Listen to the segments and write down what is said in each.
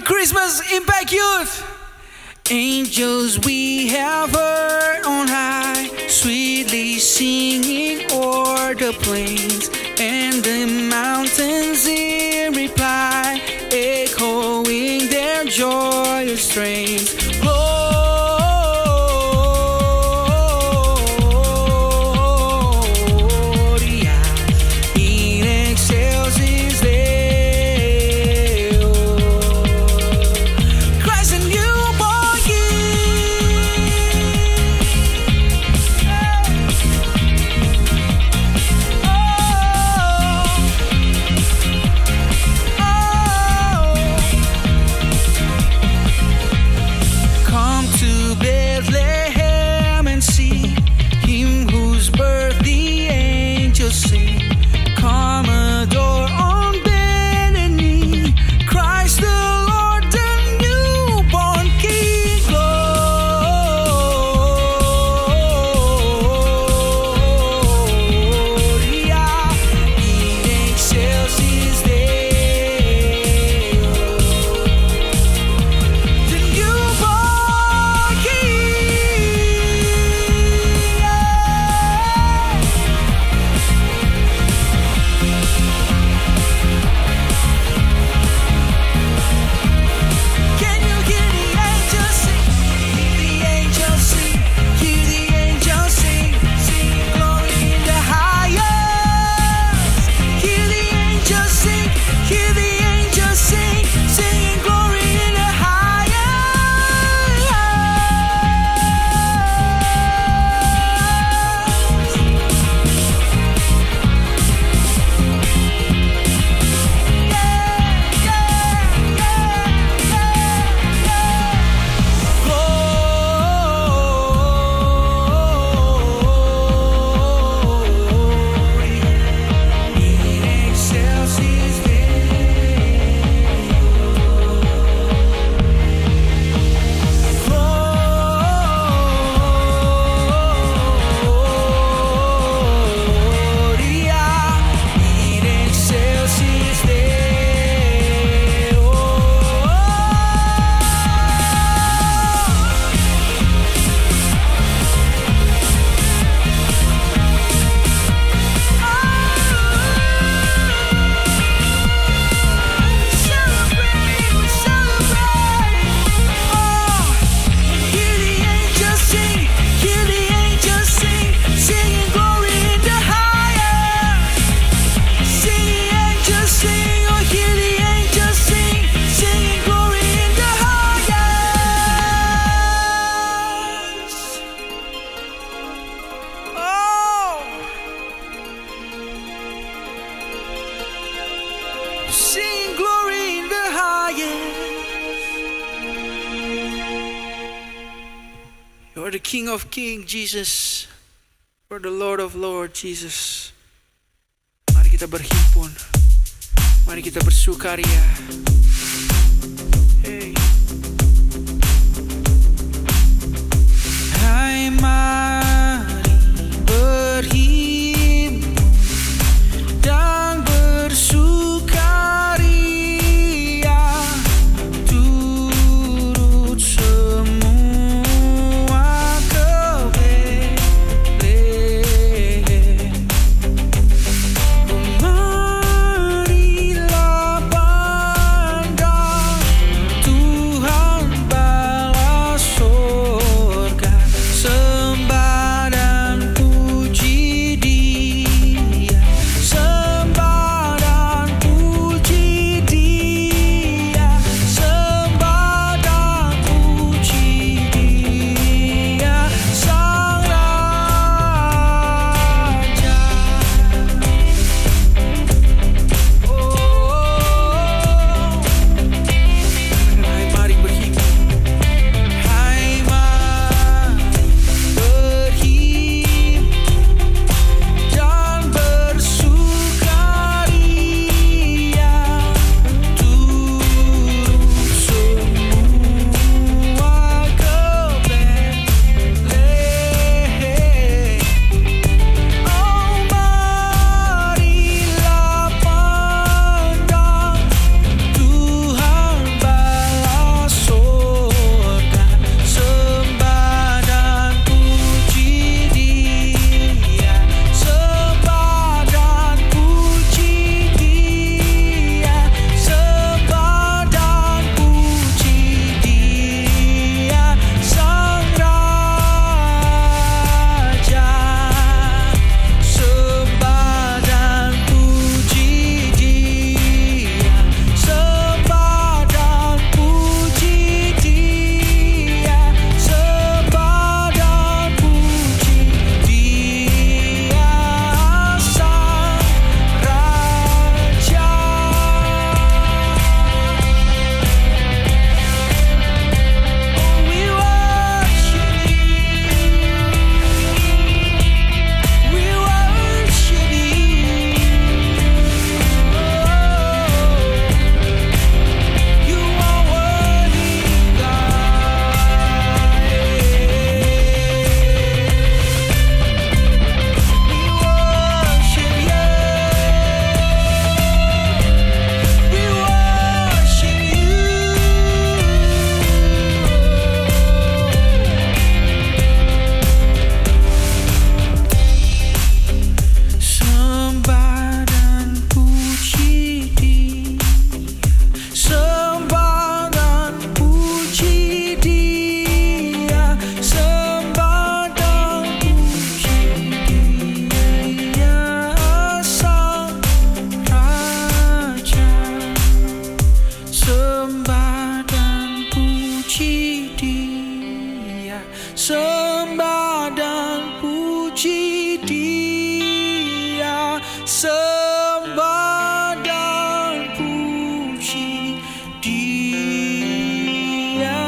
Christmas, Impact Youth! Angels we have heard on high, sweetly singing o'er the plains, and the mountains in reply, echoing their joyous strains. Gloria in excelsis Deo. Christ the newborn Come to Bethlehem and see Him whose birth the angels sing. Come adore on Bethany, Christ the Lord, the newborn King. Gloria in excelsis Deo. The newborn Can you hear the angels sing? Hear the angels sing. Hear the angels sing. Sing glory in the highest. Hear the angels sing. Hear the angels sing. Singing glory in the sing glory in the highest. You're the King of Kings, Jesus. You're the Lord of Lords, Jesus. Mari kita berhimpun. Mari kita bersukaria. Hey. Hai mari berhimpun dan bersukaria, turut semua ke Betlehem. Marilah sembah dan puji Dia, sembah dan puji Dia,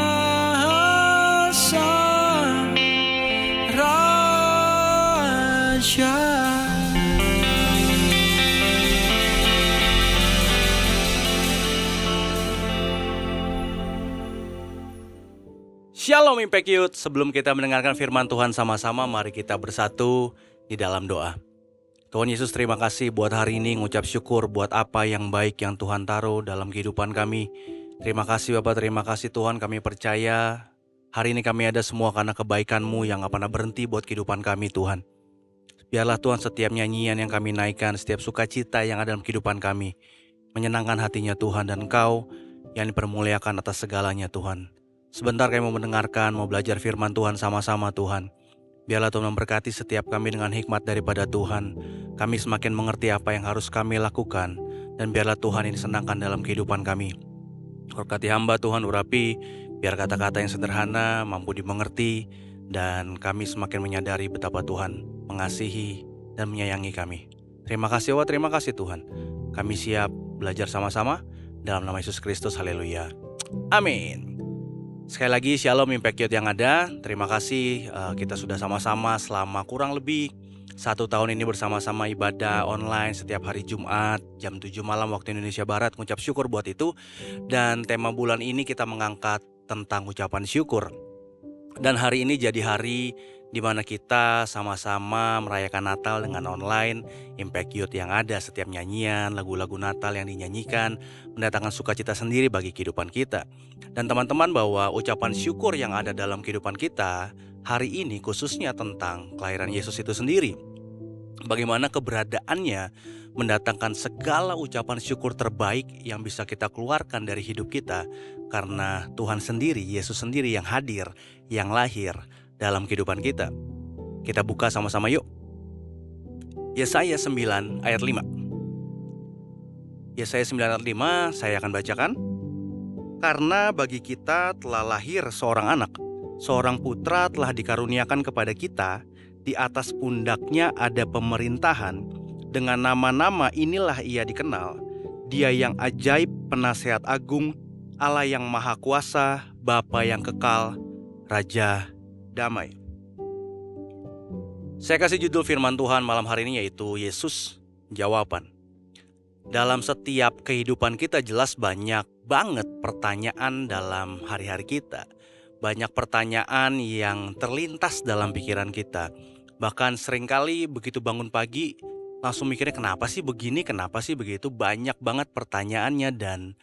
Sang Raja. Shalom Impact Youth, sebelum kita mendengarkan firman Tuhan sama-sama, mari kita bersatu di dalam doa. Tuhan Yesus, terima kasih buat hari ini, ngucap syukur buat apa yang baik yang Tuhan taruh dalam kehidupan kami. Terima kasih Bapak, terima kasih Tuhan, kami percaya hari ini kami ada semua karena kebaikan-Mu yang gak pernah berhenti buat kehidupan kami Tuhan. Biarlah Tuhan setiap nyanyian yang kami naikkan, setiap sukacita yang ada dalam kehidupan kami, menyenangkan hatinya Tuhan, dan Engkau yang dipermuliakan atas segalanya Tuhan. Sebentar kami mau mendengarkan, mau belajar firman Tuhan sama-sama Tuhan. Biarlah Tuhan memberkati setiap kami dengan hikmat daripada Tuhan. Kami semakin mengerti apa yang harus kami lakukan, dan biarlah Tuhan ini senangkan dalam kehidupan kami. Berkati hamba Tuhan, urapi, biar kata-kata yang sederhana mampu dimengerti, dan kami semakin menyadari betapa Tuhan mengasihi dan menyayangi kami. Terima kasih Allah, terima kasih Tuhan. Kami siap belajar sama-sama dalam nama Yesus Kristus, haleluya. Amin. Sekali lagi shalom Impact Youth yang ada. Terima kasih kita sudah sama-sama selama kurang lebih 1 tahun ini bersama-sama ibadah online setiap hari Jumat jam 7 malam waktu Indonesia Barat. Ngucap syukur buat itu. Dan tema bulan ini kita mengangkat tentang ucapan syukur. Dan hari ini jadi hari di mana kita sama-sama merayakan Natal dengan online Impact Youth yang ada. Setiap nyanyian, lagu-lagu Natal yang dinyanyikan mendatangkan sukacita sendiri bagi kehidupan kita. Dan teman-teman, bahwa ucapan syukur yang ada dalam kehidupan kita hari ini khususnya tentang kelahiran Yesus itu sendiri. Bagaimana keberadaannya mendatangkan segala ucapan syukur terbaik yang bisa kita keluarkan dari hidup kita. Karena Tuhan sendiri, Yesus sendiri yang hadir, yang lahir dalam kehidupan kita. Kita buka sama-sama yuk. Yesaya 9 ayat 5. Yesaya 9 ayat 5 saya akan bacakan. Karena bagi kita telah lahir seorang anak, seorang putra telah dikaruniakan kepada kita, di atas pundaknya ada pemerintahan, dengan nama-nama inilah ia dikenal, Dia yang ajaib, penasehat agung, Allah yang maha kuasa, Bapa yang kekal, Raja damai. Saya kasih judul firman Tuhan malam hari ini yaitu Yesus Jawaban. Dalam setiap kehidupan kita jelas banyak banget pertanyaan dalam hari-hari kita. Banyak pertanyaan yang terlintas dalam pikiran kita. Bahkan seringkali begitu bangun pagi langsung mikirnya kenapa sih begini, kenapa sih begitu. Banyak banget pertanyaannya, dan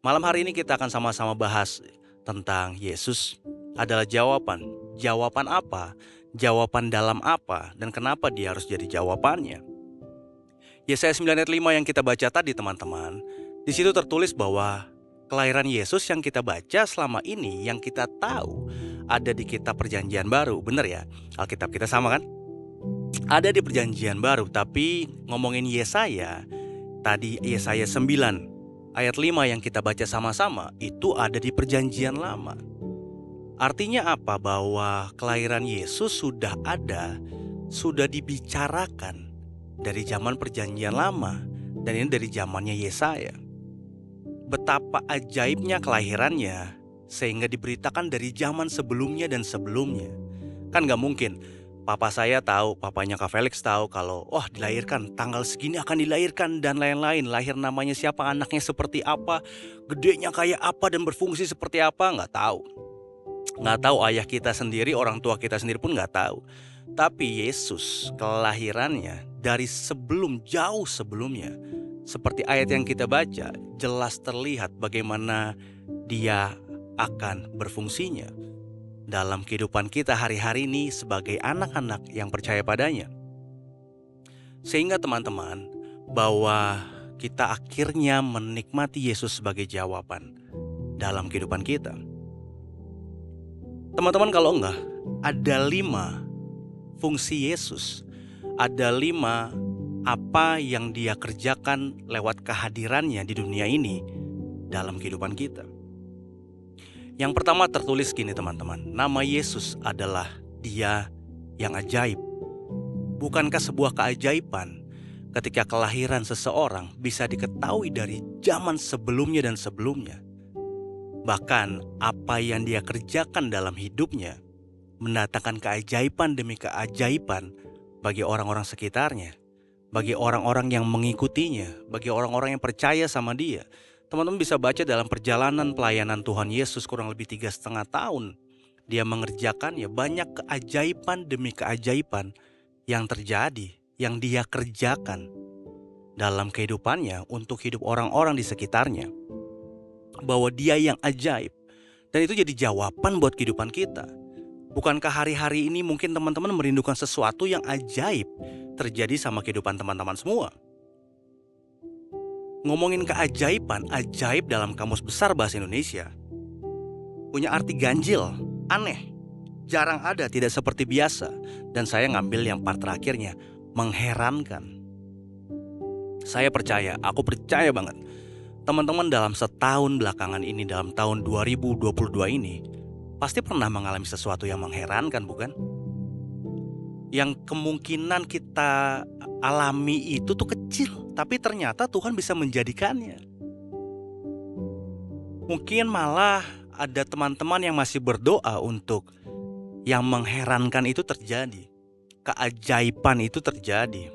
malam hari ini kita akan sama-sama bahas tentang Yesus adalah jawaban. Jawaban apa? Jawaban dalam apa? Dan kenapa dia harus jadi jawabannya? Yesaya 9 ayat 5 yang kita baca tadi teman-teman, di situ tertulis bahwa kelahiran Yesus yang kita baca selama ini, yang kita tahu ada di kitab Perjanjian Baru. Bener ya? Alkitab kita sama kan? Ada di Perjanjian Baru, tapi ngomongin Yesaya, tadi Yesaya 9 ayat 5 yang kita baca sama-sama, itu ada di Perjanjian Lama. Artinya apa? Bahwa kelahiran Yesus sudah ada, sudah dibicarakan dari zaman Perjanjian Lama, dan ini dari zamannya Yesaya. Betapa ajaibnya kelahirannya, sehingga diberitakan dari zaman sebelumnya dan sebelumnya. Kan gak mungkin papa saya tahu, papanya Kak Felix tahu kalau dilahirkan tanggal segini akan dilahirkan dan lain-lain. Lahir namanya siapa, anaknya seperti apa, gedenya kayak apa, dan berfungsi seperti apa, gak tahu. Gak tahu, ayah kita sendiri, orang tua kita sendiri pun gak tahu. Tapi Yesus kelahirannya dari sebelum, jauh sebelumnya. Seperti ayat yang kita baca, jelas terlihat bagaimana dia akan berfungsinya dalam kehidupan kita hari-hari ini sebagai anak-anak yang percaya padanya. Sehingga teman-teman, bahwa kita akhirnya menikmati Yesus sebagai jawaban dalam kehidupan kita. Teman-teman, kalau enggak, ada 5 fungsi Yesus. Ada 5 apa yang dia kerjakan lewat kehadirannya di dunia ini dalam kehidupan kita. Yang pertama tertulis gini teman-teman, nama Yesus adalah Dia yang ajaib. Bukankah sebuah keajaiban ketika kelahiran seseorang bisa diketahui dari zaman sebelumnya dan sebelumnya? Bahkan apa yang dia kerjakan dalam hidupnya mendatangkan keajaiban demi keajaiban bagi orang-orang sekitarnya, bagi orang-orang yang mengikutinya, bagi orang-orang yang percaya sama dia. Teman-teman bisa baca dalam perjalanan pelayanan Tuhan Yesus kurang lebih 3,5 tahun. Dia mengerjakan banyak keajaiban demi keajaiban yang terjadi, yang dia kerjakan dalam kehidupannya untuk hidup orang-orang di sekitarnya. Bahwa dia yang ajaib. Dan itu jadi jawaban buat kehidupan kita. Bukankah hari-hari ini mungkin teman-teman merindukan sesuatu yang ajaib terjadi sama kehidupan teman-teman semua? Ngomongin keajaiban, ajaib dalam Kamus Besar Bahasa Indonesia punya arti ganjil, aneh, jarang ada, tidak seperti biasa. Dan saya ngambil yang part terakhirnya, mengherankan. Saya percaya, aku percaya banget, teman-teman dalam setahun belakangan ini, dalam tahun 2022 ini, pasti pernah mengalami sesuatu yang mengherankan, bukan? Yang kemungkinan kita alami itu tuh kecil, tapi ternyata Tuhan bisa menjadikannya. Mungkin malah ada teman-teman yang masih berdoa untuk yang mengherankan itu terjadi, keajaiban itu terjadi.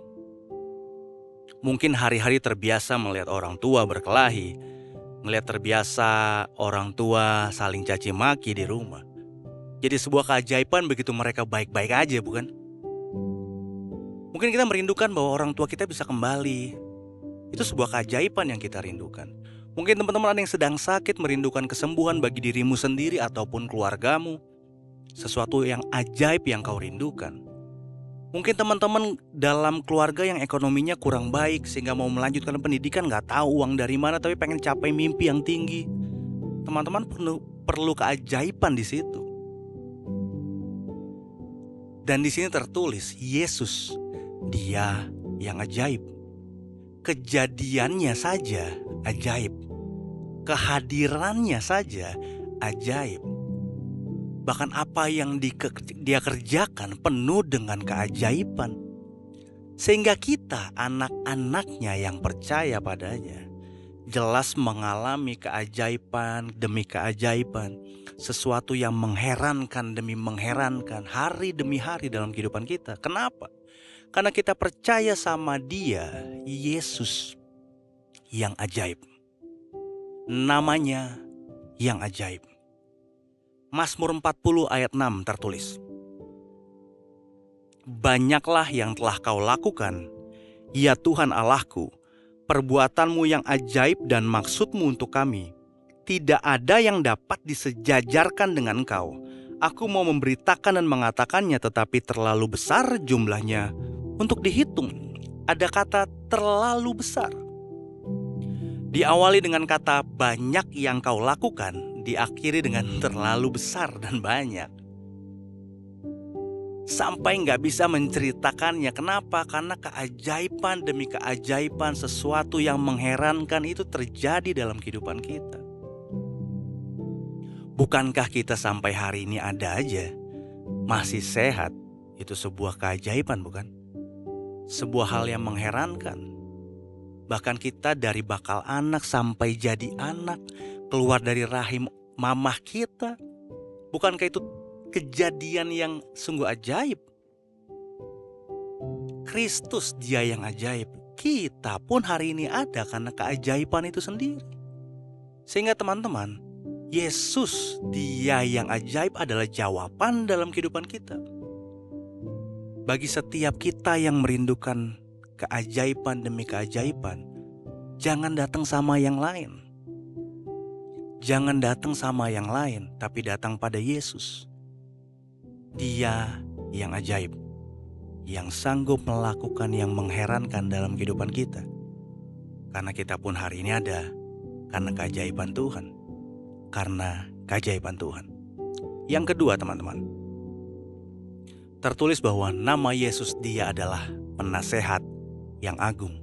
Mungkin hari-hari terbiasa melihat orang tua berkelahi, melihat terbiasa orang tua saling caci maki di rumah. Jadi sebuah keajaiban begitu mereka baik-baik aja, bukan? Mungkin kita merindukan bahwa orang tua kita bisa kembali. Itu sebuah keajaiban yang kita rindukan. Mungkin teman-teman ada yang sedang sakit, merindukan kesembuhan bagi dirimu sendiri ataupun keluargamu. Sesuatu yang ajaib yang kau rindukan. Mungkin teman-teman dalam keluarga yang ekonominya kurang baik sehingga mau melanjutkan pendidikan, gak tahu uang dari mana tapi pengen capai mimpi yang tinggi. Teman-teman perlu keajaiban di situ. Dan di sini tertulis Yesus, Dia yang ajaib. Kejadiannya saja ajaib. Kehadirannya saja ajaib. Bahkan apa yang dia kerjakan penuh dengan keajaiban. Sehingga kita, anak-anaknya yang percaya padanya, jelas mengalami keajaiban demi keajaiban. Sesuatu yang mengherankan demi mengherankan, hari demi hari dalam kehidupan kita. Kenapa? Karena kita percaya sama Dia, Yesus yang ajaib. Namanya yang ajaib. Mazmur 40 ayat 6 tertulis, banyaklah yang telah kau lakukan, ya Tuhan Allahku, perbuatanmu yang ajaib dan maksudmu untuk kami. Tidak ada yang dapat disejajarkan dengan Engkau. Aku mau memberitakan dan mengatakannya, tetapi terlalu besar jumlahnya untuk dihitung. Ada kata terlalu besar. Diawali dengan kata banyak yang kau lakukan, diakhiri dengan terlalu besar dan banyak. Sampai gak bisa menceritakannya. Kenapa? Karena keajaiban demi keajaiban, sesuatu yang mengherankan itu terjadi dalam kehidupan kita. Bukankah kita sampai hari ini ada aja, masih sehat? Itu sebuah keajaiban, bukan? Sebuah hal yang mengherankan. Bahkan kita dari bakal anak sampai jadi anak, keluar dari rahim mamah kita. Bukankah itu kejadian yang sungguh ajaib? Kristus Dia yang ajaib. Kita pun hari ini ada karena keajaiban itu sendiri. Sehingga teman-teman, Yesus Dia yang ajaib adalah jawaban dalam kehidupan kita. Bagi setiap kita yang merindukan keajaiban demi keajaiban, jangan datang sama yang lain. Jangan datang sama yang lain, tapi datang pada Yesus. Dia yang ajaib, yang sanggup melakukan yang mengherankan dalam kehidupan kita. Karena kita pun hari ini ada karena keajaiban Tuhan. Karena keajaiban Tuhan. Yang kedua teman-teman, tertulis bahwa nama Yesus Dia adalah penasehat yang agung.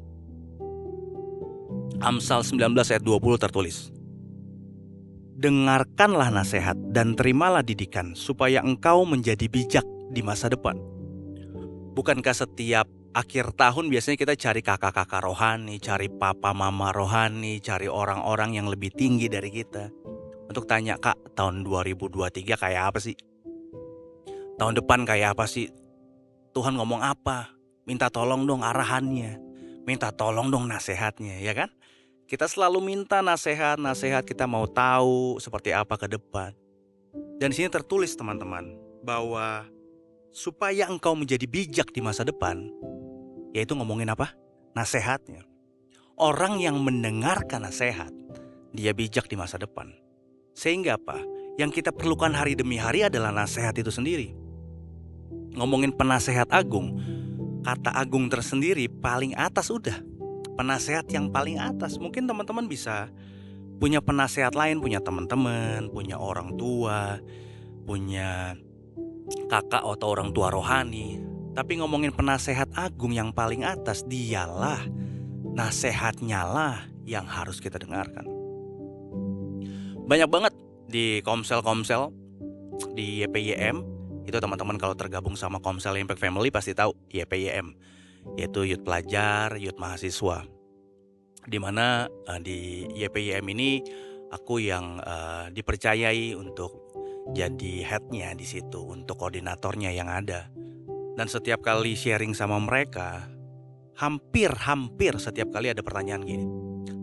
Amsal 19 ayat 20 tertulis, dengarkanlah nasihat dan terimalah didikan supaya engkau menjadi bijak di masa depan. Bukankah setiap akhir tahun biasanya kita cari kakak-kakak rohani, cari papa mama rohani, cari orang-orang yang lebih tinggi dari kita untuk tanya, Kak, tahun 2023 kayak apa sih? Tahun depan kayak apa sih? Tuhan ngomong apa? Minta tolong dong arahannya. Minta tolong dong nasihatnya, ya kan? Kita selalu minta nasihat, kita mau tahu seperti apa ke depan. Dan di sini tertulis teman-teman, bahwa supaya engkau menjadi bijak di masa depan, yaitu ngomongin apa? Nasihatnya. Orang yang mendengarkan nasihat, dia bijak di masa depan. Sehingga apa? Yang kita perlukan hari demi hari adalah nasihat itu sendiri. Ngomongin penasehat agung, kata agung tersendiri paling atas udah. Penasehat yang paling atas. Mungkin teman-teman bisa punya penasehat lain, punya teman-teman, punya orang tua, punya kakak atau orang tua rohani. Tapi ngomongin penasehat agung yang paling atas, dialah, nasihatnya lah yang harus kita dengarkan. Banyak banget di komsel-komsel, di YPYM, itu teman-teman kalau tergabung sama Komsel Impact Family pasti tahu YPYM, yaitu Youth Pelajar, Youth Mahasiswa. Dimana di YPYM ini aku yang dipercayai untuk jadi headnya di situ, untuk koordinatornya yang ada. Dan setiap kali sharing sama mereka, hampir setiap kali ada pertanyaan gini,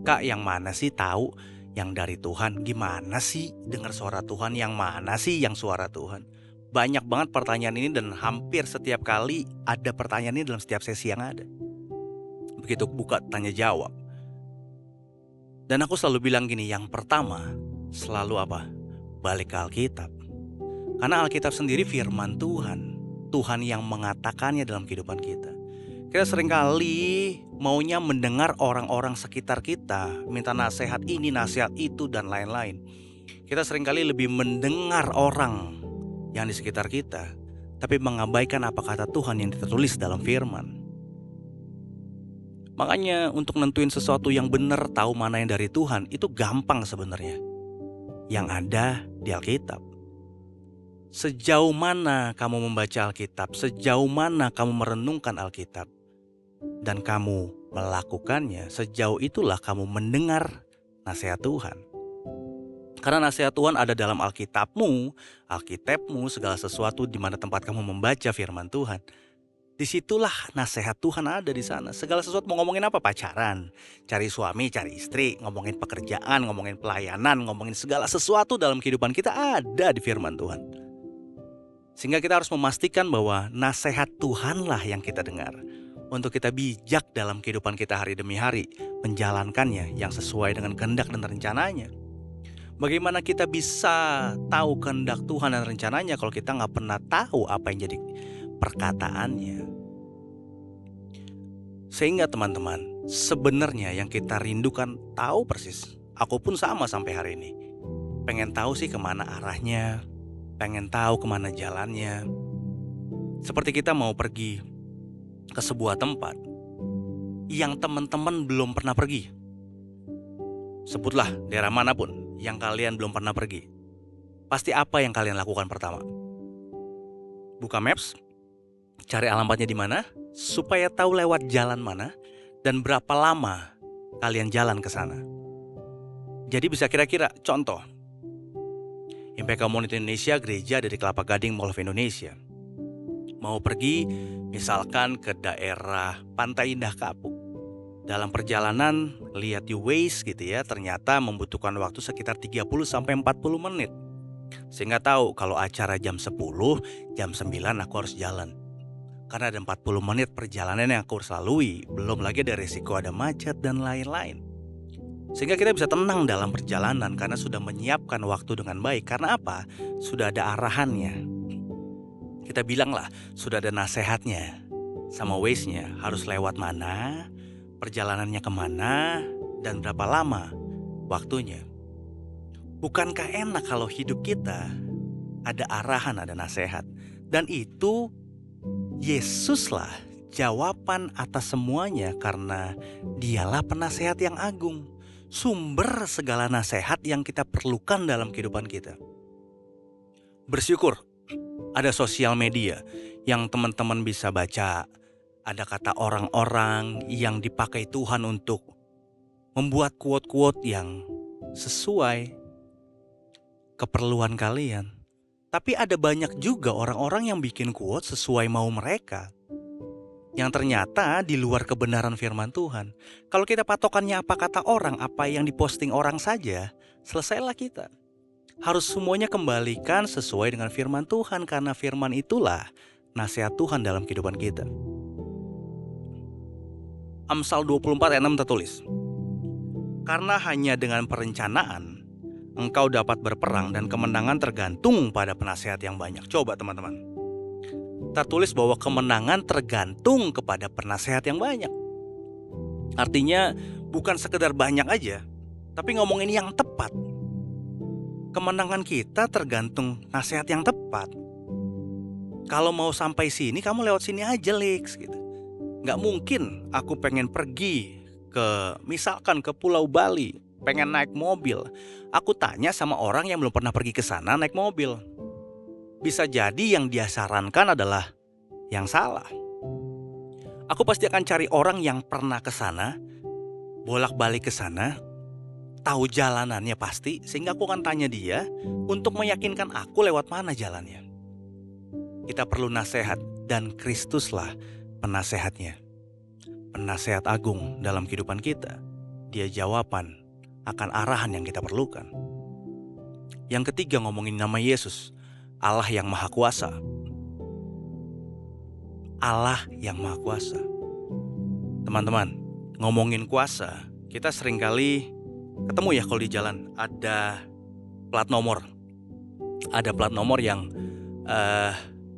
Kak, yang mana sih tahu yang dari Tuhan? Gimana sih dengar suara Tuhan? Yang mana sih yang suara Tuhan? Banyak banget pertanyaan ini dan hampir setiap kali ada pertanyaan ini dalam setiap sesi yang ada. Begitu buka tanya jawab. Dan aku selalu bilang gini, yang pertama selalu apa? Balik ke Alkitab. Karena Alkitab sendiri firman Tuhan. Tuhan yang mengatakannya dalam kehidupan kita. Kita seringkali maunya mendengar orang-orang sekitar kita minta nasihat ini, nasihat itu, dan lain-lain. Kita seringkali lebih mendengar orang yang di sekitar kita, tapi mengabaikan apa kata Tuhan yang tertulis dalam firman. Makanya untuk nentuin sesuatu yang benar, tahu mana yang dari Tuhan, itu gampang sebenarnya. Yang ada di Alkitab. Sejauh mana kamu membaca Alkitab, sejauh mana kamu merenungkan Alkitab, dan kamu melakukannya, sejauh itulah kamu mendengar nasihat Tuhan. Karena nasihat Tuhan ada dalam Alkitabmu, segala sesuatu di mana tempat kamu membaca firman Tuhan. Disitulah nasihat Tuhan ada di sana. Segala sesuatu mau ngomongin apa? Pacaran, cari suami, cari istri, ngomongin pekerjaan, ngomongin pelayanan, ngomongin segala sesuatu dalam kehidupan kita ada di firman Tuhan. Sehingga kita harus memastikan bahwa nasihat Tuhanlah yang kita dengar. Untuk kita bijak dalam kehidupan kita hari demi hari, menjalankannya yang sesuai dengan kehendak dan rencananya. Bagaimana kita bisa tahu kehendak Tuhan dan rencananya kalau kita gak pernah tahu apa yang jadi perkataannya. Sehingga teman-teman, sebenarnya yang kita rindukan tahu persis. Aku pun sama sampai hari ini. Pengen tahu sih kemana arahnya, pengen tahu kemana jalannya. Seperti kita mau pergi ke sebuah tempat yang teman-teman belum pernah pergi. Sebutlah daerah manapun yang kalian belum pernah pergi. Pasti apa yang kalian lakukan pertama? Buka maps, cari alamatnya di mana, supaya tahu lewat jalan mana dan berapa lama kalian jalan ke sana. Jadi bisa kira-kira contoh. Impact Community Indonesia, gereja dari Kelapa Gading Mall of Indonesia. Mau pergi misalkan ke daerah Pantai Indah Kapuk. Dalam perjalanan lihat di Waze gitu ya, ternyata membutuhkan waktu sekitar 30-40 menit. Sehingga tahu kalau acara jam 10, jam 9 aku harus jalan. Karena ada 40 menit perjalanan yang aku harus lalui. Belum lagi ada resiko ada macet dan lain-lain. Sehingga kita bisa tenang dalam perjalanan karena sudah menyiapkan waktu dengan baik. Karena apa? Sudah ada arahannya. Kita bilanglah sudah ada nasihatnya sama Waze-nya. Harus lewat mana, perjalanannya kemana, dan berapa lama waktunya. Bukankah enak kalau hidup kita ada arahan, ada nasihat. Dan itu Yesuslah jawaban atas semuanya, karena dialah penasehat yang agung. sumber segala nasihat yang kita perlukan dalam kehidupan kita. Bersyukur ada sosial media yang teman-teman bisa baca. Ada kata orang-orang yang dipakai Tuhan untuk membuat quote-quote yang sesuai keperluan kalian. Tapi ada banyak juga orang-orang yang bikin quote sesuai mau mereka, yang ternyata di luar kebenaran firman Tuhan. Kalau kita patokannya apa kata orang, apa yang diposting orang saja, selesailah kita. Harus semuanya kembalikan sesuai dengan firman Tuhan, karena firman itulah nasihat Tuhan dalam kehidupan kita. Amsal 24 ayat 6 tertulis, karena hanya dengan perencanaan engkau dapat berperang dan kemenangan tergantung pada penasehat yang banyak. Coba teman-teman, tertulis bahwa kemenangan tergantung kepada penasehat yang banyak. Artinya bukan sekedar banyak aja, tapi ngomongin yang tepat. Kemenangan kita tergantung nasihat yang tepat. Kalau mau sampai sini, kamu lewat sini aja, Lex, gitu. Gak mungkin aku pengen pergi misalkan ke Pulau Bali, pengen naik mobil. Aku tanya sama orang yang belum pernah pergi ke sana naik mobil. Bisa jadi yang dia sarankan adalah yang salah. Aku pasti akan cari orang yang pernah ke sana, bolak-balik ke sana, tahu jalanannya pasti, sehingga aku akan tanya dia untuk meyakinkan aku lewat mana jalannya. Kita perlu nasihat, dan Kristuslah penasehatnya. Penasehat agung dalam kehidupan kita. Dia jawaban akan arahan yang kita perlukan. Yang ketiga, ngomongin nama Yesus, Allah yang Maha Kuasa. Allah yang Maha Kuasa. Teman-teman, ngomongin kuasa, kita seringkali ketemu ya kalau di jalan ada plat nomor. Ada plat nomor yang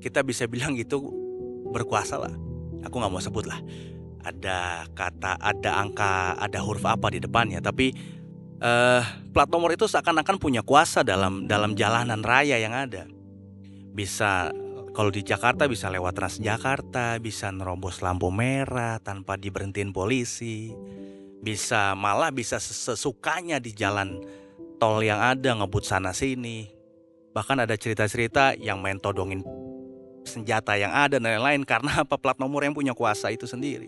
kita bisa bilang itu berkuasa lah. Aku gak mau sebut lah. Ada kata, ada angka, ada huruf apa di depannya. Tapi plat nomor itu seakan-akan punya kuasa dalam jalanan raya yang ada. Bisa, kalau di Jakarta bisa lewat Transjakarta, bisa nerobos lampu merah tanpa diberhentiin polisi. Malah bisa sesukanya di jalan tol yang ada, ngebut sana sini. Bahkan ada cerita-cerita yang main todongin senjata yang ada dan lain-lain karena apa? Plat nomor yang punya kuasa itu sendiri.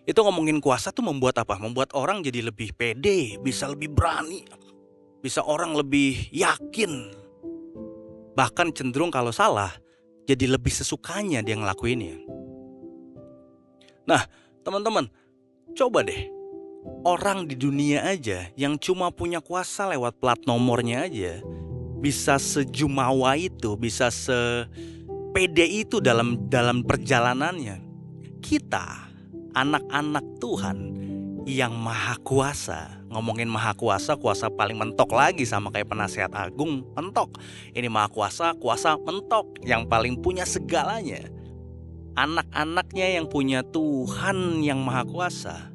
Itu ngomongin kuasa tuh membuat apa? Membuat orang jadi lebih pede, bisa lebih berani, bisa orang lebih yakin. Bahkan cenderung kalau salah, jadi lebih sesukanya dia ngelakuinnya. Nah, teman-teman, coba deh. Orang di dunia aja yang cuma punya kuasa lewat plat nomornya aja, bisa sejumawa itu, bisa sepede itu dalam perjalanannya. Kita, anak-anak Tuhan yang maha kuasa. Ngomongin maha kuasa, kuasa paling mentok lagi sama kayak penasehat agung, mentok. Ini maha kuasa, kuasa mentok, yang paling punya segalanya. Anak-anaknya yang punya Tuhan yang maha kuasa.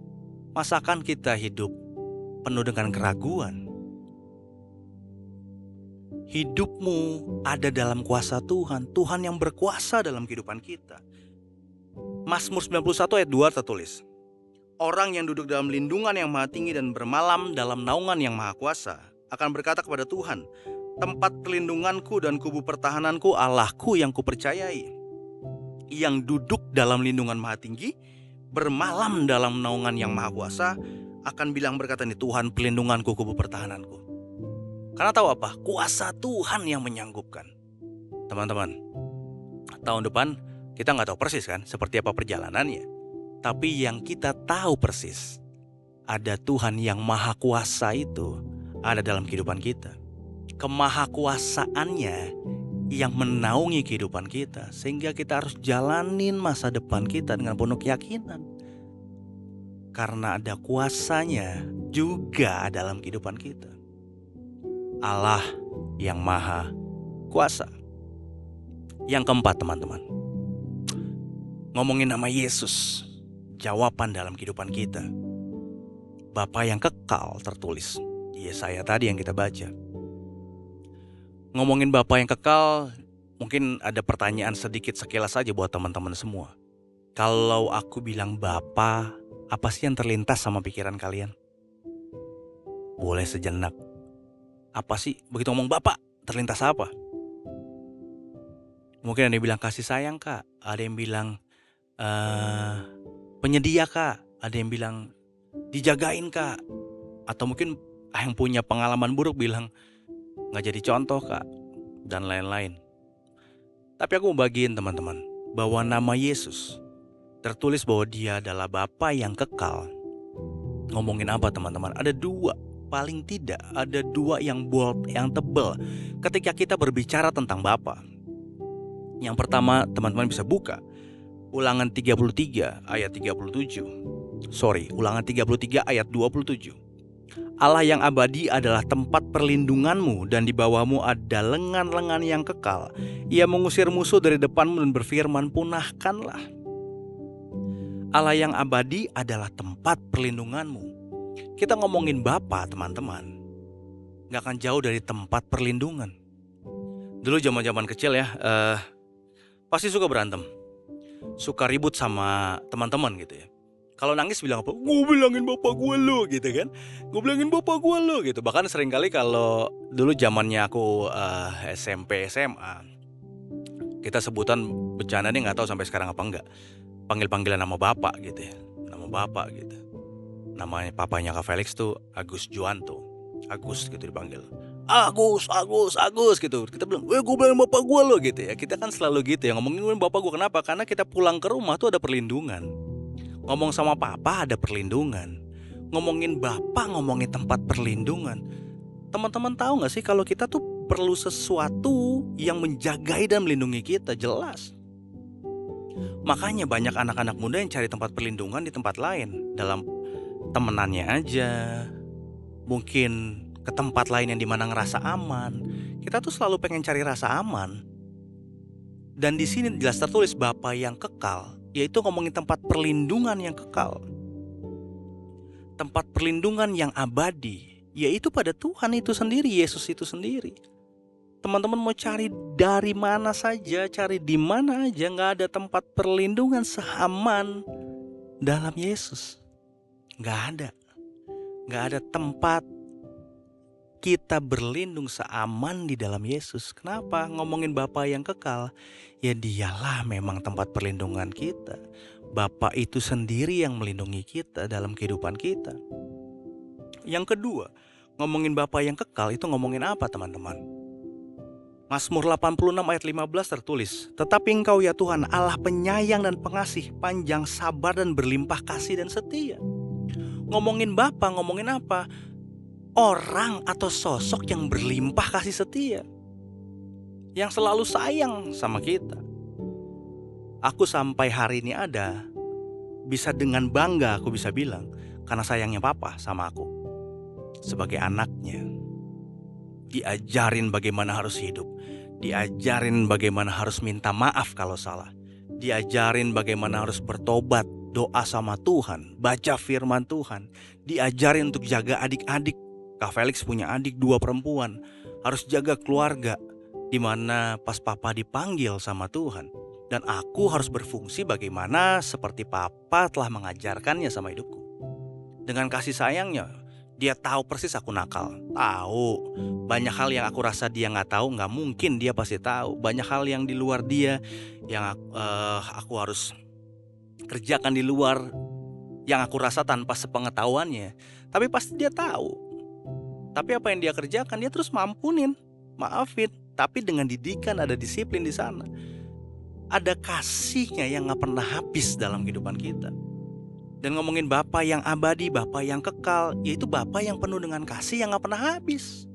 Masakan kita hidup penuh dengan keraguan? Hidupmu ada dalam kuasa Tuhan, Tuhan yang berkuasa dalam kehidupan kita. Mazmur 91 ayat 2 tertulis, orang yang duduk dalam lindungan yang maha tinggi dan bermalam dalam naungan yang maha kuasa akan berkata kepada Tuhan, tempat perlindunganku dan kubu pertahananku, Allahku yang kupercayai. Yang duduk dalam lindungan maha tinggi, bermalam dalam naungan yang maha kuasa, akan bilang berkata nih, Tuhan pelindunganku, kubu pertahananku. Karena tahu apa? Kuasa Tuhan yang menyanggupkan. Teman-teman, tahun depan kita gak tahu persis kan seperti apa perjalanannya. Tapi yang kita tahu persis, ada Tuhan yang maha kuasa itu ada dalam kehidupan kita. Kemahakuasaannya yang menaungi kehidupan kita, sehingga kita harus jalanin masa depan kita dengan penuh keyakinan. Karena ada kuasanya juga dalam kehidupan kita. Allah yang maha kuasa. Yang keempat, teman-teman, ngomongin nama Yesus, jawaban dalam kehidupan kita. Bapa yang kekal tertulis di Yesaya tadi yang kita baca. Ngomongin Bapa yang kekal, mungkin ada pertanyaan sedikit sekilas saja buat teman-teman semua. Kalau aku bilang Bapa, apa sih yang terlintas sama pikiran kalian? boleh sejenak. Apa sih? Begitu ngomong Bapak, terlintas apa? Mungkin ada yang bilang kasih sayang kak, ada yang bilang penyedia kak, ada yang bilang dijagain kak, atau mungkin yang punya pengalaman buruk bilang nggak jadi contoh kak, dan lain-lain. Tapi aku mau bagiin teman-teman bahwa nama Yesus tertulis bahwa dia adalah Bapa yang kekal. Ngomongin apa teman-teman? Ada dua, paling tidak ada dua yang bold, yang tebal ketika kita berbicara tentang Bapa. Yang pertama teman-teman bisa buka Ulangan 33 ayat 37. Ulangan 33 ayat 27. Allah yang abadi adalah tempat perlindunganmu dan di bawahmu ada lengan-lengan yang kekal. Ia mengusir musuh dari depanmu dan berfirman, punahkanlah. Allah yang abadi adalah tempat perlindunganmu. Kita ngomongin Bapa teman-teman, gak akan jauh dari tempat perlindungan. Dulu zaman-zaman kecil ya, pasti suka berantem, suka ribut sama teman-teman gitu ya. Kalau nangis bilang apa? Gue bilangin bapak gue lo gitu kan. Gue bilangin bapak gue lo gitu. Bahkan seringkali kalau dulu zamannya aku SMP SMA, kita sebutan bercanda nih, gak tahu sampai sekarang apa enggak, panggil-panggilan nama bapak gitu ya. Nama bapak gitu. Namanya papanya Kak Felix tuh Agus Juanto. Agus gitu dipanggil. Agus gitu. Kita bilang, gue bilang bapak gue lo gitu ya. Kita kan selalu gitu ya, ngomongin bapak gue. Kenapa? Karena kita pulang ke rumah tuh ada perlindungan. Ngomong sama papa ada perlindungan. Ngomongin bapak, ngomongin tempat perlindungan. Teman-teman tahu gak sih kalau kita tuh perlu sesuatu yang menjagai dan melindungi kita? Jelas. Makanya banyak anak-anak muda yang cari tempat perlindungan di tempat lain. Dalam temenannya aja, mungkin ke tempat lain yang dimana ngerasa aman. Kita tuh selalu pengen cari rasa aman. Dan di sini jelas tertulis Bapa yang kekal, yaitu ngomongin tempat perlindungan yang kekal, tempat perlindungan yang abadi, yaitu pada Tuhan itu sendiri, Yesus itu sendiri. Teman-teman mau cari dari mana saja, cari di mana aja, gak ada tempat perlindungan seaman dalam Yesus. Gak ada tempat kita berlindung seaman di dalam Yesus. Kenapa? Ngomongin Bapa yang kekal, ya dialah memang tempat perlindungan kita. Bapa itu sendiri yang melindungi kita dalam kehidupan kita. Yang kedua, ngomongin Bapa yang kekal itu ngomongin apa teman-teman? Mazmur 86 ayat 15 tertulis, tetapi Engkau ya Tuhan Allah penyayang dan pengasih, panjang sabar dan berlimpah kasih dan setia. Ngomongin Bapa, ngomongin apa? Orang atau sosok yang berlimpah kasih setia, yang selalu sayang sama kita. Aku sampai hari ini ada, bisa dengan bangga aku bisa bilang, karena sayangnya Papa sama aku. Sebagai anaknya, diajarin bagaimana harus hidup, diajarin bagaimana harus minta maaf kalau salah, diajarin bagaimana harus bertobat, doa sama Tuhan, baca firman Tuhan, diajarin untuk jaga adik-adik. Kak Felix punya adik 2 perempuan, harus jaga keluarga, dimana pas Papa dipanggil sama Tuhan. Dan aku harus berfungsi bagaimana seperti Papa telah mengajarkannya sama hidupku. Dengan kasih sayangnya, dia tahu persis aku nakal. Tahu, banyak hal yang aku rasa dia gak tahu, gak mungkin dia pasti tahu. Banyak hal yang di luar dia, yang aku harus kerjakan di luar, yang aku rasa tanpa sepengetahuannya. Tapi pasti dia tahu. Tapi apa yang dia kerjakan, dia terus mampunin, maafin. Tapi dengan didikan, ada disiplin di sana. Ada kasihnya yang gak pernah habis dalam kehidupan kita. Dan ngomongin Bapa yang abadi, Bapa yang kekal, yaitu Bapa yang penuh dengan kasih yang gak pernah habis.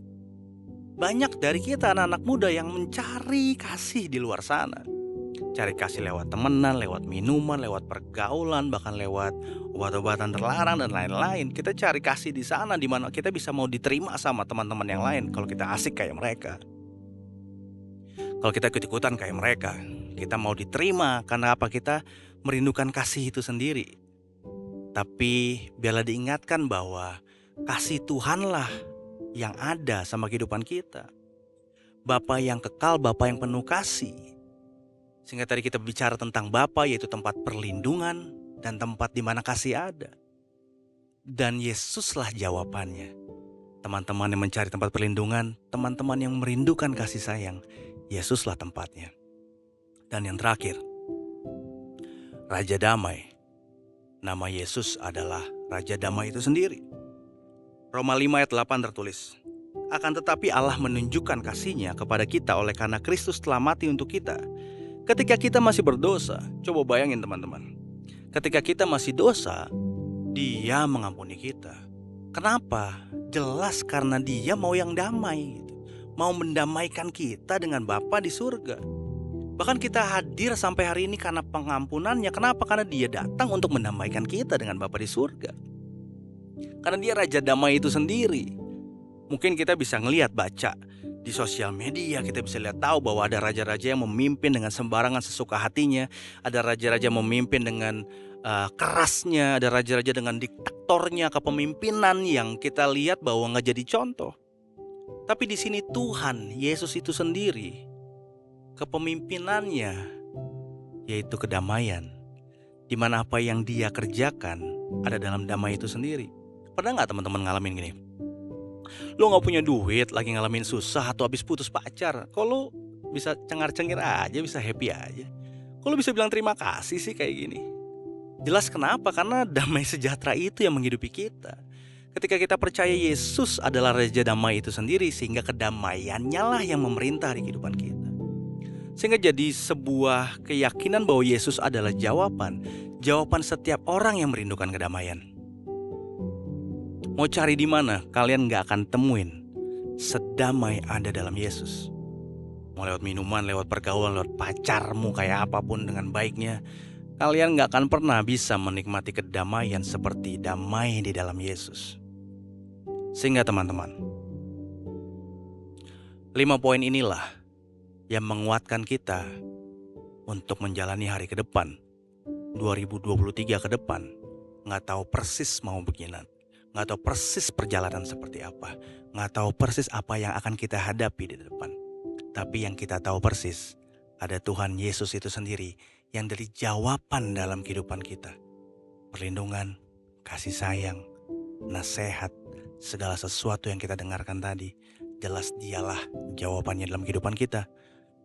Banyak dari kita anak-anak muda yang mencari kasih di luar sana. Cari kasih lewat temenan, lewat minuman, lewat pergaulan, bahkan lewat obat-obatan terlarang dan lain-lain. Kita cari kasih di sana, di mana kita bisa mau diterima sama teman-teman yang lain. Kalau kita asik kayak mereka, kalau kita ikut-ikutan kayak mereka, kita mau diterima karena apa? Kita merindukan kasih itu sendiri. Tapi biarlah diingatkan bahwa kasih Tuhanlah yang ada sama kehidupan kita. Bapa yang kekal, Bapa yang penuh kasih. Sehingga tadi kita bicara tentang Bapa, yaitu tempat perlindungan dan tempat di mana kasih ada. Dan Yesuslah jawabannya. teman-teman yang mencari tempat perlindungan, teman-teman yang merindukan kasih sayang, Yesuslah tempatnya. Dan yang terakhir, Raja Damai. Nama Yesus adalah Raja Damai itu sendiri. Roma 5 ayat 8 tertulis, akan tetapi Allah menunjukkan kasih-Nya kepada kita oleh karena Kristus telah mati untuk kita. Ketika kita masih berdosa, coba bayangin teman-teman. Ketika kita masih dosa, Dia mengampuni kita. Kenapa? Jelas karena Dia mau yang damai, mau mendamaikan kita dengan Bapa di surga. Bahkan kita hadir sampai hari ini karena pengampunannya. Kenapa? Karena Dia datang untuk mendamaikan kita dengan Bapa di surga. Karena Dia Raja Damai itu sendiri. Mungkin kita bisa ngelihat, baca di sosial media, kita bisa lihat tahu bahwa ada raja-raja yang memimpin dengan sembarangan sesuka hatinya. Ada raja-raja memimpin dengan kerasnya, ada raja-raja dengan diktatornya, kepemimpinan yang kita lihat bahwa nggak jadi contoh. Tapi di sini Tuhan Yesus itu sendiri, kepemimpinannya yaitu kedamaian, di mana apa yang Dia kerjakan ada dalam damai itu sendiri. Pernah nggak teman-teman ngalamin gini? Lo nggak punya duit, lagi ngalamin susah atau habis putus pacar, kok lo bisa cengar-cengir aja, bisa happy aja? Kok lo bisa bilang terima kasih sih kayak gini? Jelas kenapa? Karena damai sejahtera itu yang menghidupi kita. Ketika kita percaya Yesus adalah Raja Damai itu sendiri, sehingga kedamaiannya lah yang memerintah di kehidupan kita. Sehingga jadi sebuah keyakinan bahwa Yesus adalah jawaban setiap orang yang merindukan kedamaian. Mau cari di mana, kalian gak akan temuin sedamai ada dalam Yesus. Mau lewat minuman, lewat pergaulan, lewat pacarmu kayak apapun dengan baiknya, kalian gak akan pernah bisa menikmati kedamaian seperti damai di dalam Yesus. Sehingga teman-teman, 5 poin inilah yang menguatkan kita untuk menjalani hari ke depan, 2023 ke depan. Gak tahu persis mau begini, gak tahu persis perjalanan seperti apa, gak tahu persis apa yang akan kita hadapi di depan. Tapi yang kita tahu persis, ada Tuhan Yesus itu sendiri yang dari jawaban dalam kehidupan kita. Perlindungan, kasih sayang, nasihat, segala sesuatu yang kita dengarkan tadi, jelas Dialah jawabannya dalam kehidupan kita.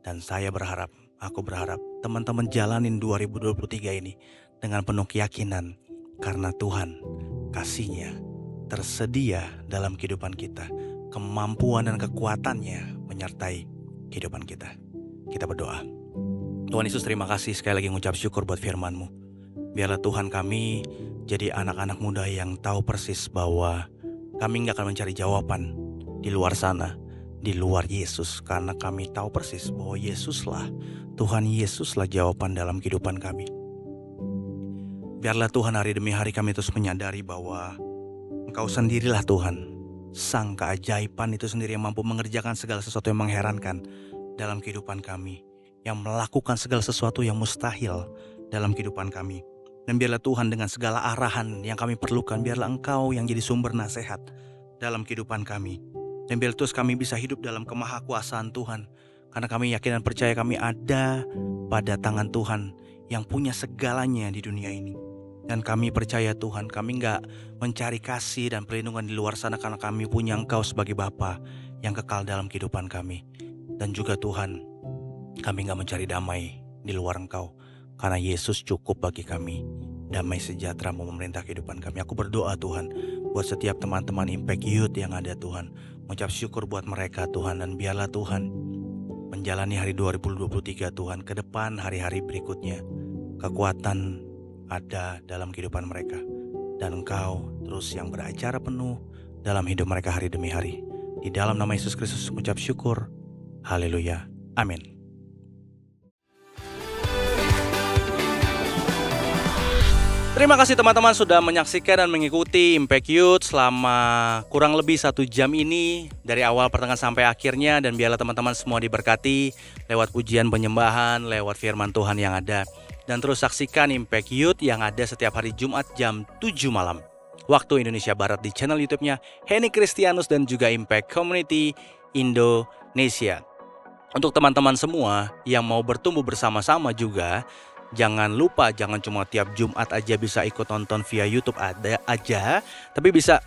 Dan saya berharap, aku berharap teman-teman jalanin 2023 ini dengan penuh keyakinan, karena Tuhan kasih-Nya tersedia dalam kehidupan kita. Kemampuan dan kekuatannya menyertai kehidupan kita. Kita berdoa. Tuhan Yesus, terima kasih sekali lagi mengucap syukur buat firman-Mu. Biarlah Tuhan kami jadi anak-anak muda yang tahu persis bahwa kami gak akan mencari jawaban di luar sana, di luar Yesus. Karena kami tahu persis bahwa Yesuslah, Tuhan Yesuslah jawaban dalam kehidupan kami. Biarlah Tuhan hari demi hari kami terus menyadari bahwa Engkau sendirilah Tuhan, Sang keajaiban itu sendiri yang mampu mengerjakan segala sesuatu yang mengherankan dalam kehidupan kami, yang melakukan segala sesuatu yang mustahil dalam kehidupan kami. Dan biarlah Tuhan dengan segala arahan yang kami perlukan, biarlah Engkau yang jadi sumber nasihat dalam kehidupan kami. Dan biarlah terus kami bisa hidup dalam kemahakuasaan Tuhan, karena kami yakin dan percaya kami ada pada tangan Tuhan yang punya segalanya di dunia ini. Dan kami percaya Tuhan, kami gak mencari kasih dan perlindungan di luar sana, karena kami punya Engkau sebagai Bapa yang kekal dalam kehidupan kami. Dan juga Tuhan, kami gak mencari damai di luar Engkau, karena Yesus cukup bagi kami. Damai sejahtera mau memerintah kehidupan kami. Aku berdoa Tuhan buat setiap teman-teman Impact Youth yang ada Tuhan. Mengucap syukur buat mereka Tuhan. Dan biarlah Tuhan menjalani hari 2023 Tuhan, ke depan hari-hari berikutnya, kekuatan ada dalam kehidupan mereka. Dan Engkau terus yang beracara penuh dalam hidup mereka hari demi hari. Di dalam nama Yesus Kristus mengucap syukur. Haleluya. Amin. Terima kasih teman-teman sudah menyaksikan dan mengikuti Impact Youth selama kurang lebih 1 jam ini, dari awal pertengahan sampai akhirnya. Dan biarlah teman-teman semua diberkati lewat pujian penyembahan, lewat firman Tuhan yang ada. Dan terus saksikan Impact Youth yang ada setiap hari Jumat jam 7 malam waktu Indonesia Barat di channel YouTube-nya Henny Kristianus dan juga Impact Community Indonesia. Untuk teman-teman semua yang mau bertumbuh bersama-sama juga, jangan lupa, jangan cuma tiap Jumat aja bisa ikut nonton via YouTube aja, tapi bisa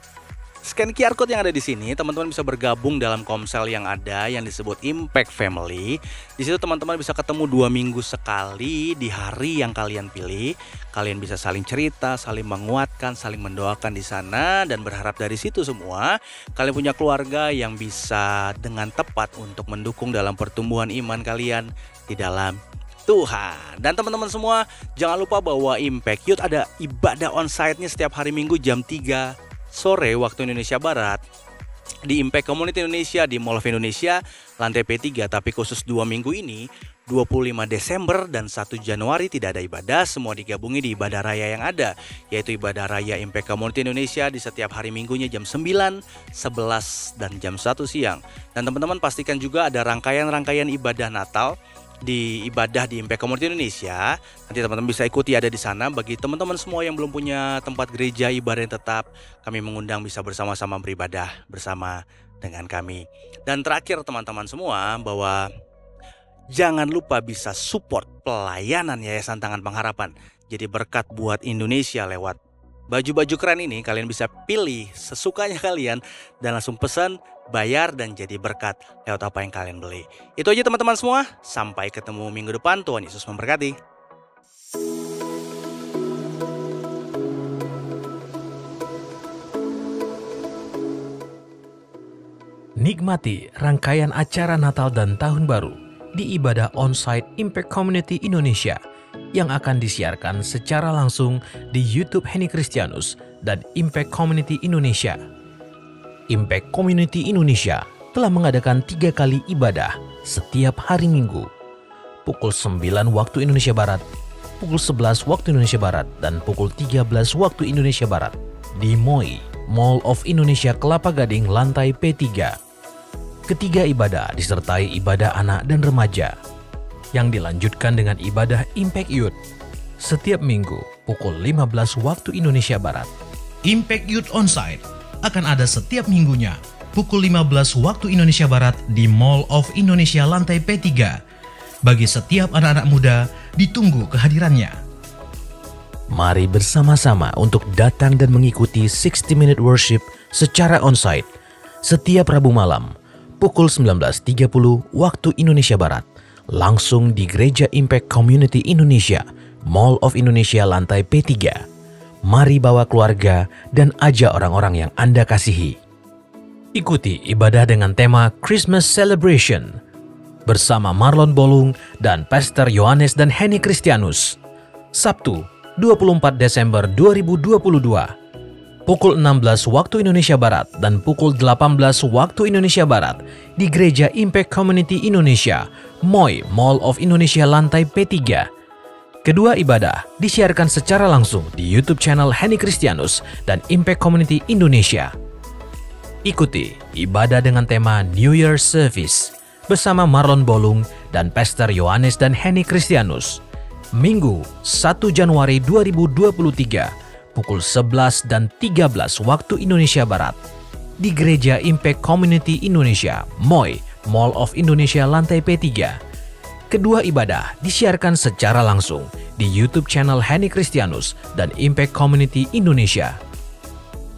Scan QR Code yang ada di sini, teman-teman bisa bergabung dalam komsel yang ada yang disebut Impact Family. Di situ teman-teman bisa ketemu 2 minggu sekali di hari yang kalian pilih. Kalian bisa saling cerita, saling menguatkan, saling mendoakan di sana, dan berharap dari situ semua kalian punya keluarga yang bisa dengan tepat untuk mendukung dalam pertumbuhan iman kalian di dalam Tuhan. Dan teman-teman semua, jangan lupa bahwa Impact Youth ada ibadah onsite-nya setiap hari Minggu jam 3 sore waktu Indonesia Barat di Impact Community Indonesia di Mall of Indonesia lantai P3. Tapi khusus 2 minggu ini, 25 Desember dan 1 Januari tidak ada ibadah, semua digabungi di ibadah raya yang ada, yaitu ibadah raya Impact Community Indonesia di setiap hari Minggunya jam 9, 11, dan jam 1 siang. Dan teman-teman pastikan juga ada rangkaian-rangkaian ibadah Natal di ibadah di Impact Community Indonesia. Nanti teman-teman bisa ikuti ada di sana. Bagi teman-teman semua yang belum punya tempat gereja ibadah yang tetap, kami mengundang bisa bersama-sama beribadah bersama dengan kami. Dan terakhir teman-teman semua, bahwa jangan lupa bisa support pelayanan Yayasan Tangan Pengharapan. Jadi berkat buat Indonesia lewat baju-baju keren ini. Kalian bisa pilih sesukanya kalian dan langsung pesan, bayar, dan jadi berkat lewat apa yang kalian beli. Itu aja teman-teman semua. Sampai ketemu minggu depan. Tuhan Yesus memberkati. Nikmati rangkaian acara Natal dan Tahun Baru di ibadah onsite Impact Community Indonesia yang akan disiarkan secara langsung di YouTube Henny Christianus dan Impact Community Indonesia. Impact Community Indonesia telah mengadakan 3 kali ibadah setiap hari Minggu, pukul 9 waktu Indonesia Barat, pukul 11 waktu Indonesia Barat, dan pukul 13 waktu Indonesia Barat di MOI, Mall of Indonesia Kelapa Gading, lantai P3. Ketiga ibadah disertai ibadah anak dan remaja, yang dilanjutkan dengan ibadah Impact Youth setiap minggu pukul 15 waktu Indonesia Barat. Impact Youth Onsite akan ada setiap minggunya pukul 15 waktu Indonesia Barat di Mall of Indonesia lantai P3. Bagi setiap anak-anak muda, ditunggu kehadirannya. Mari bersama-sama untuk datang dan mengikuti 60 Minute Worship secara onsite setiap Rabu malam pukul 19.30 waktu Indonesia Barat, langsung di Gereja Impact Community Indonesia, Mall of Indonesia lantai P3. Mari bawa keluarga dan ajak orang-orang yang Anda kasihi. Ikuti ibadah dengan tema Christmas Celebration bersama Marlon Bolung dan Pastor Yohanes dan Henny Christianus. Sabtu, 24 Desember 2022, pukul 16 waktu Indonesia Barat dan pukul 18 waktu Indonesia Barat di Gereja Impact Community Indonesia, MOI, Mall of Indonesia lantai P3. Kedua ibadah disiarkan secara langsung di YouTube channel Henny Christianus dan Impact Community Indonesia. Ikuti ibadah dengan tema New Year Service bersama Marlon Bolung dan Pastor Yohanes dan Henny Christianus. Minggu 1 Januari 2023 pukul 11 dan 13 waktu Indonesia Barat di Gereja Impact Community Indonesia, MOI, Mall of Indonesia lantai P3. Kedua ibadah disiarkan secara langsung di YouTube channel Henny Christianus dan Impact Community Indonesia.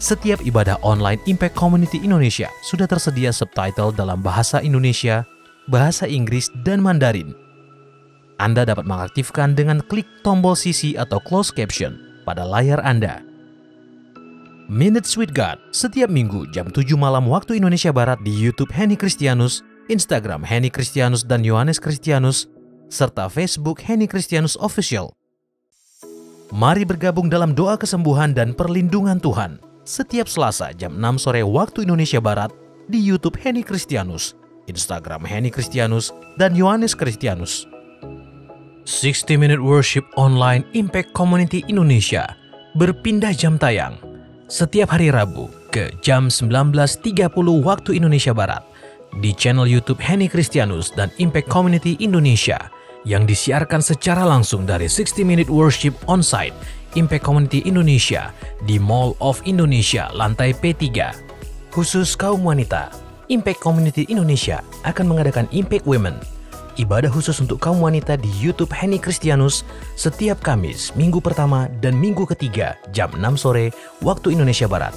Setiap ibadah online Impact Community Indonesia sudah tersedia subtitle dalam bahasa Indonesia, bahasa Inggris, dan Mandarin. Anda dapat mengaktifkan dengan klik tombol CC atau closed caption pada layar Anda. Minutes with God setiap minggu jam 7 malam waktu Indonesia Barat di YouTube Henny Christianus, Instagram Henny Christianus dan Yohanes Christianus, serta Facebook Henny Christianus Official. Mari bergabung dalam doa kesembuhan dan perlindungan Tuhan setiap Selasa jam 6 sore waktu Indonesia Barat di YouTube Henny Christianus, Instagram Henny Christianus dan Yohanes Christianus. 60 Minute Worship Online Impact Community Indonesia berpindah jam tayang setiap hari Rabu ke jam 19.30 waktu Indonesia Barat di channel YouTube Henny Christianus dan Impact Community Indonesia yang disiarkan secara langsung dari 60 Minute Worship Onsite Impact Community Indonesia di Mall of Indonesia lantai P3. Khusus kaum wanita, Impact Community Indonesia akan mengadakan Impact Women, ibadah khusus untuk kaum wanita di YouTube Henny Christianus setiap Kamis, minggu pertama dan minggu ketiga jam 6 sore waktu Indonesia Barat.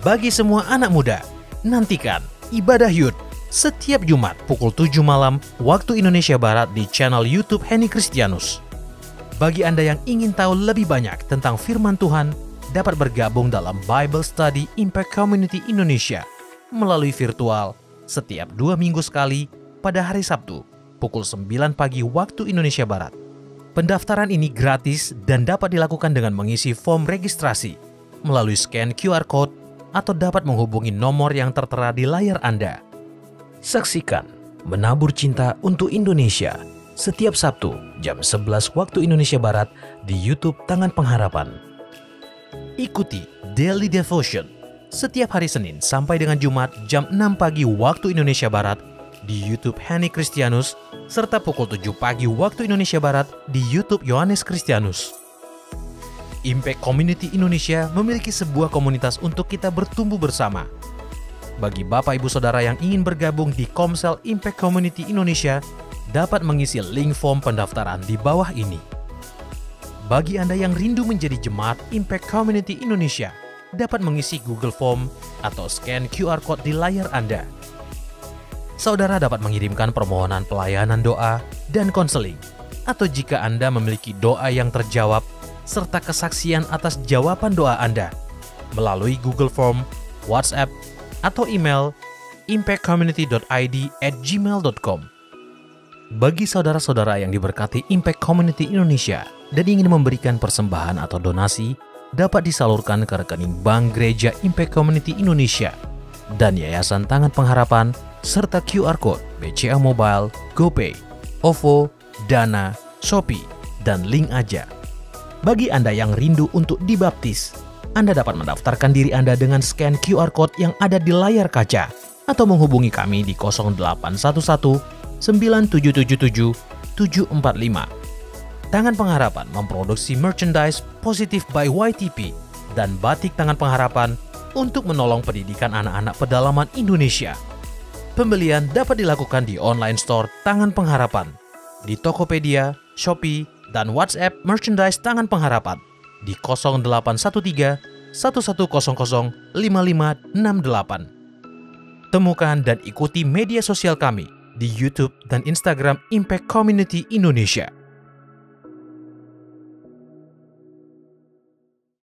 Bagi semua anak muda, nantikan Ibadah Youth setiap Jumat pukul 7 malam waktu Indonesia Barat di channel YouTube Henny Kristianus. Bagi Anda yang ingin tahu lebih banyak tentang firman Tuhan, dapat bergabung dalam Bible Study Impact Community Indonesia melalui virtual setiap 2 minggu sekali pada hari Sabtu pukul 9 pagi waktu Indonesia Barat. Pendaftaran ini gratis dan dapat dilakukan dengan mengisi form registrasi melalui scan QR Code atau dapat menghubungi nomor yang tertera di layar Anda. Saksikan Menabur Cinta untuk Indonesia setiap Sabtu jam 11 waktu Indonesia Barat di YouTube Tangan Pengharapan. Ikuti Daily Devotion setiap hari Senin sampai dengan Jumat jam 6 pagi waktu Indonesia Barat di YouTube Henny Kristianus serta pukul 7 pagi waktu Indonesia Barat di YouTube Yohanes Kristianus. Impact Community Indonesia memiliki sebuah komunitas untuk kita bertumbuh bersama. Bagi Bapak Ibu Saudara yang ingin bergabung di Komsel Impact Community Indonesia, dapat mengisi link form pendaftaran di bawah ini. Bagi Anda yang rindu menjadi jemaat Impact Community Indonesia, dapat mengisi Google Form atau scan QR Code di layar Anda. Saudara dapat mengirimkan permohonan pelayanan doa dan konseling, atau jika Anda memiliki doa yang terjawab, serta kesaksian atas jawaban doa Anda, melalui Google Form, WhatsApp, atau email impactcommunity.id@gmail.com. Bagi saudara-saudara yang diberkati Impact Community Indonesia dan ingin memberikan persembahan atau donasi, dapat disalurkan ke rekening Bank Gereja Impact Community Indonesia dan Yayasan Tangan Pengharapan serta QR Code BCA Mobile, GoPay, OVO, Dana, Shopee, dan Link Aja. Bagi Anda yang rindu untuk dibaptis, Anda dapat mendaftarkan diri Anda dengan scan QR Code yang ada di layar kaca atau menghubungi kami di 0811 9777 745. Tangan Pengharapan memproduksi merchandise Positive by YTP dan batik Tangan Pengharapan untuk menolong pendidikan anak-anak pedalaman Indonesia. Pembelian dapat dilakukan di online store Tangan Pengharapan, di Tokopedia, Shopee, dan WhatsApp merchandise Tangan Pengharapan di 0813 1100 5568. Temukan dan ikuti media sosial kami di YouTube dan Instagram Impact Community Indonesia.